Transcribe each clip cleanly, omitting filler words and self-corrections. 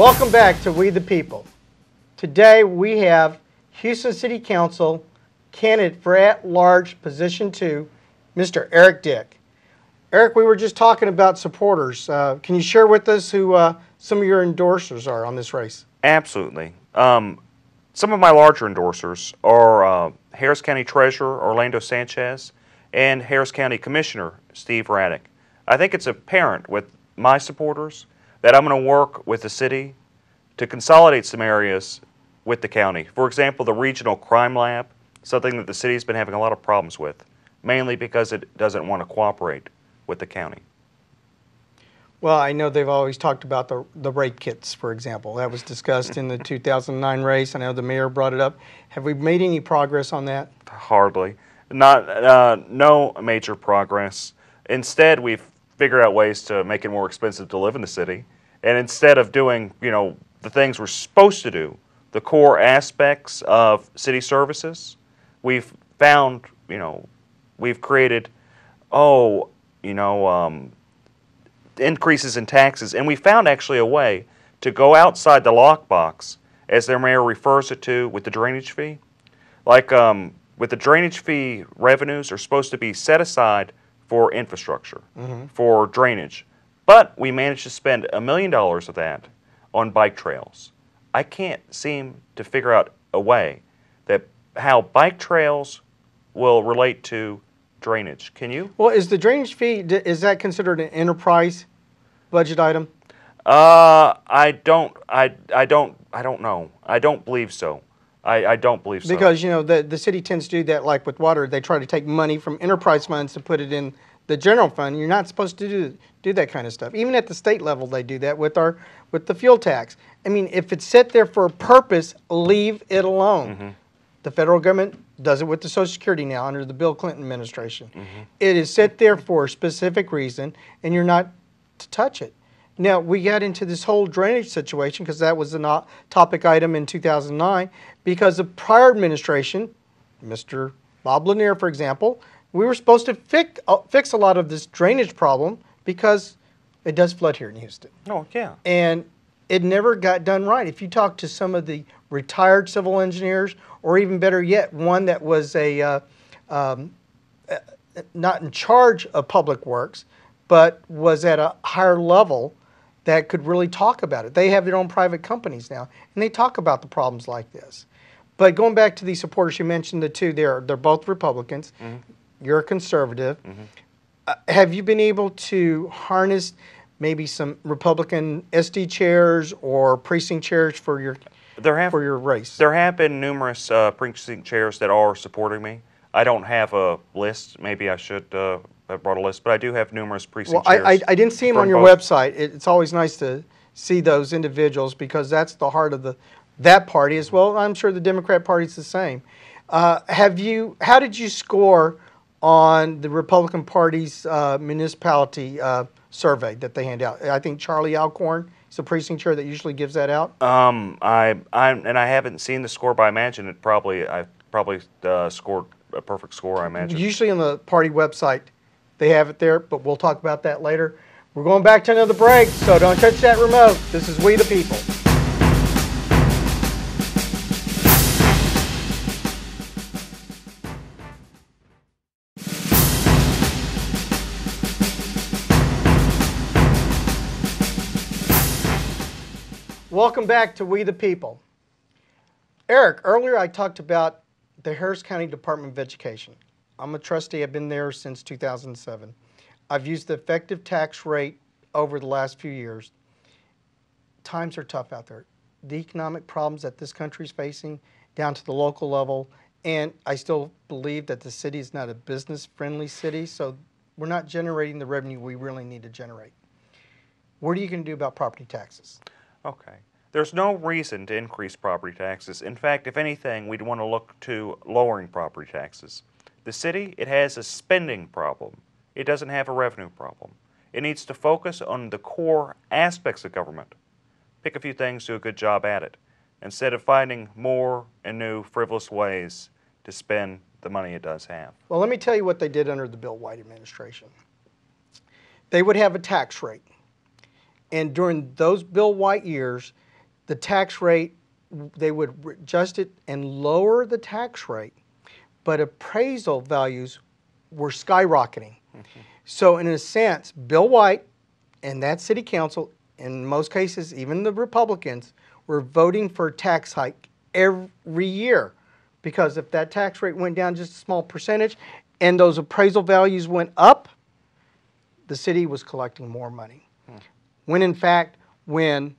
Welcome back to We the People. Today we have Houston City Council candidate for at-large position 2, Mr. Eric Dick. Eric, we were just talking about supporters. Can you share with us who some of your endorsers are on this race? Absolutely. Some of my larger endorsers are Harris County Treasurer Orlando Sanchez and Harris County Commissioner Steve Raddick. I think it's apparent with my supporters that I'm going to work with the city to consolidate some areas with the county. For example, the Regional Crime Lab, something that the city's been having a lot of problems with, mainly because it doesn't want to cooperate with the county. Well, I know they've always talked about the rape kits, for example. That was discussed in the 2009 race. I know the mayor brought it up. Have we made any progress on that? Hardly. No major progress. Instead, we've figured out ways to make it more expensive to live in the city. And instead of doing, the things we're supposed to do, the core aspects of city services, we've found, we've created, increases in taxes. And we found actually a way to go outside the lockbox, as their mayor refers it to, with the drainage fee. Like with the drainage fee, revenues are supposed to be set aside for infrastructure, for drainage. But we managed to spend $1 million of that on bike trails. I can't seem to figure out a way that how bike trails will relate to drainage. Can you? Well, is the drainage fee, is that considered an enterprise budget item? I don't know. I don't believe so. I don't believe so. Because, the city tends to do that, like with water. They try to take money from enterprise funds to put it in the general fund. You're not supposed to do that kind of stuff. Even at the state level, they do that with the fuel tax. I mean, if it's set there for a purpose, leave it alone. The federal government does it with the Social Security now under the Bill Clinton administration. It is set there for a specific reason, and you're not to touch it. Now, we got into this whole drainage situation because that was a topic item in 2009 because the prior administration, Mr. Bob Lanier, for example, we were supposed to fix a lot of this drainage problem because it does flood here in Houston. Oh, yeah. And it never got done right. If you talk to some of the retired civil engineers, or even better yet, one that was not in charge of public works, but was at a higher level that could really talk about it. They have their own private companies now, and they talk about the problems like this. But going back to these supporters, you mentioned the two, they're both Republicans. You're a conservative. Have you been able to harness maybe some Republican SD chairs or precinct chairs for your race? There have been numerous precinct chairs that are supporting me. I don't have a list. Maybe I should have brought a list, but I do have numerous precinct chairs. I didn't see them on your website. It's always nice to see those individuals because that's the heart of that party as well. I'm sure the Democrat Party is the same. How did you score on the Republican Party's municipality survey that they hand out? I think Charlie Alcorn is the precinct chair that usually gives that out. I haven't seen the score, but I imagine I probably scored a perfect score. I imagine. Usually on the party website, they have it there, but we'll talk about that later. We're going back to another break, so don't touch that remote. This is We the People. Welcome back to We the People. Eric, earlier I talked about the Harris County Department of Education. I'm a trustee. I've been there since 2007. I've used the effective tax rate over the last few years. Times are tough out there. The economic problems that this country is facing down to the local level, and I still believe that the city is not a business-friendly city, so we're not generating the revenue we really need to generate. What are you going to do about property taxes? Okay. There's no reason to increase property taxes. In fact, if anything, we'd want to look to lowering property taxes. The city, it has a spending problem. It doesn't have a revenue problem. It needs to focus on the core aspects of government. Pick a few things, do a good job at it, instead of finding more and new frivolous ways to spend the money it does have. Well, let me tell you what they did under the Bill White administration. They would have a tax rate. And during those Bill White years, the tax rate, they would adjust it and lower the tax rate, but appraisal values were skyrocketing. So in a sense, Bill White and that city council, in most cases, even the Republicans, were voting for a tax hike every year. Because if that tax rate went down just a small percentage and those appraisal values went up, the city was collecting more money. When in fact, when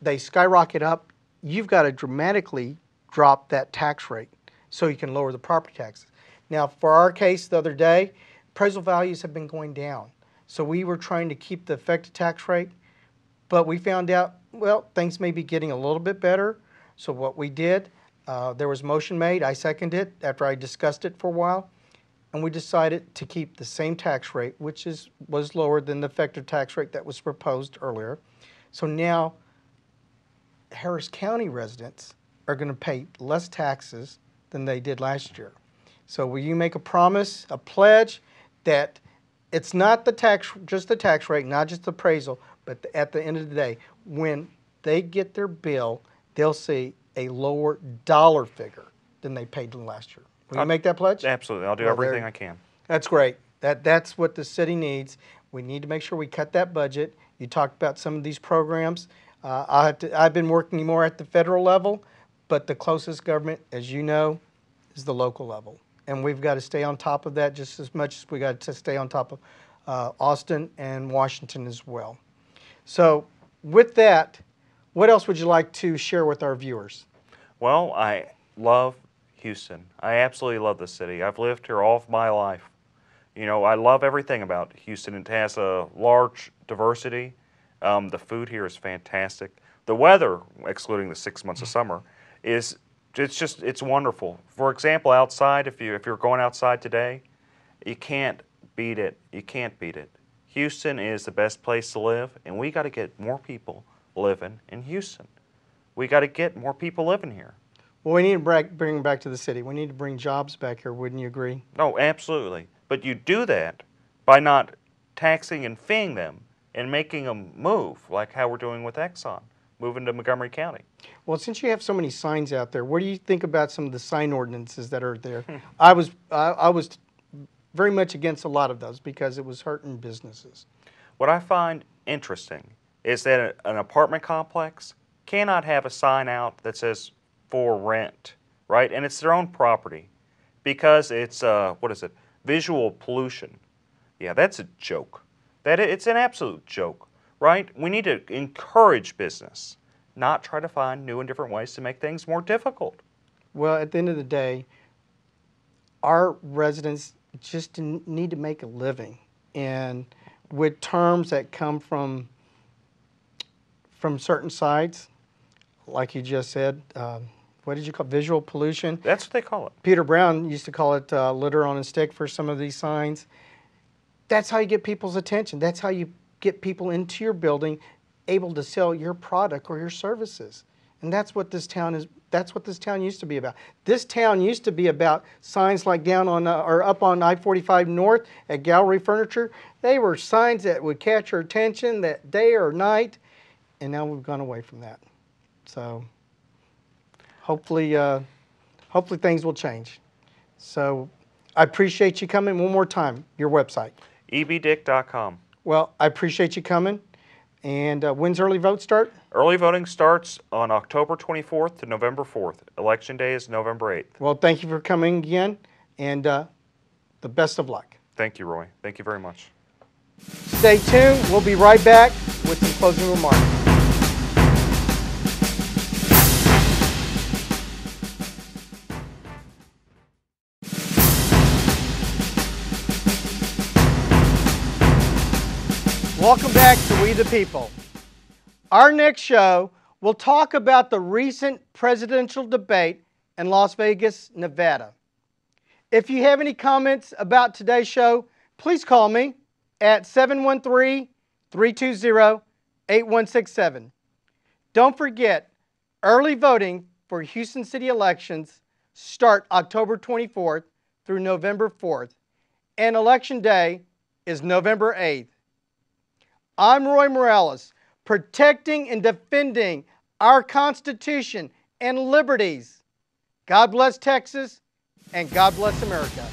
they skyrocket up, you've got to dramatically drop that tax rate so you can lower the property taxes. Now, for our case the other day, appraisal values have been going down. So we were trying to keep the effective tax rate, but we found out, well, things may be getting a little bit better. So what we did, there was a motion made, I seconded it after I discussed it for a while, and we decided to keep the same tax rate, which was lower than the effective tax rate that was proposed earlier. So now Harris County residents are going to pay less taxes than they did last year. So will you make a promise, a pledge, that it's not just the tax rate, not just the appraisal, but at the end of the day, when they get their bill, they'll see a lower dollar figure than they paid last year. Will you make that pledge? Absolutely. I'll do everything I can. That's great. That's what the city needs. We need to make sure we cut that budget. You talked about some of these programs. I've been working more at the federal level, but the closest government, as you know, is the local level. And we've got to stay on top of that just as much as we got to stay on top of Austin and Washington as well. So with that, what else would you like to share with our viewers? Well, I love Houston. I absolutely love the city. I've lived here all of my life. You know, I love everything about Houston. It has a large diversity. The food here is fantastic. The weather, excluding the 6 months of summer, it's wonderful. For example, outside, if you're going outside today, you can't beat it. You can't beat it. Houston is the best place to live, and we got to get more people living in Houston. We got to get more people living here. Well, we need to bring them back to the city. We need to bring jobs back here. Wouldn't you agree? No, absolutely. But you do that by not taxing and feeing them and making them move, like how we're doing with Exxon, moving to Montgomery County. Well, since you have so many signs out there, what do you think about some of the sign ordinances that are there? I was very much against a lot of those because it was hurting businesses. What I find interesting is that an apartment complex cannot have a sign out that says for rent, right? And it's their own property because it's, visual pollution. Yeah, that's a joke. It's an absolute joke, right? We need to encourage business, not try to find new and different ways to make things more difficult. Well, at the end of the day, our residents just need to make a living. And with terms that come from certain sites, like you just said, what did you call it? Visual pollution? That's what they call it. Peter Brown used to call it litter on a stick for some of these signs. That's how you get people's attention. That's how you get people into your building able to sell your product or your services. And that's what this town is. That's what this town used to be about. This town used to be about signs like down on or up on I-45 North at Gallery Furniture. They were signs that would catch your attention that day or night, and now we've gone away from that. So hopefully things will change. So I appreciate you coming. One more time, your website. ebdick.com. Well, I appreciate you coming. And when's early vote start? Early voting starts on October 24th to November 4th. Election day is November 8th. Well, thank you for coming again, and the best of luck. Thank you, Roy. Thank you very much. Stay tuned. We'll be right back with some closing remarks. Welcome back to We the People. Our next show will talk about the recent presidential debate in Las Vegas, Nevada. If you have any comments about today's show, please call me at 713-320-8167. Don't forget, early voting for Houston City elections start October 24th through November 4th, and Election Day is November 8th. I'm Roy Morales, protecting and defending our Constitution and liberties. God bless Texas, and God bless America.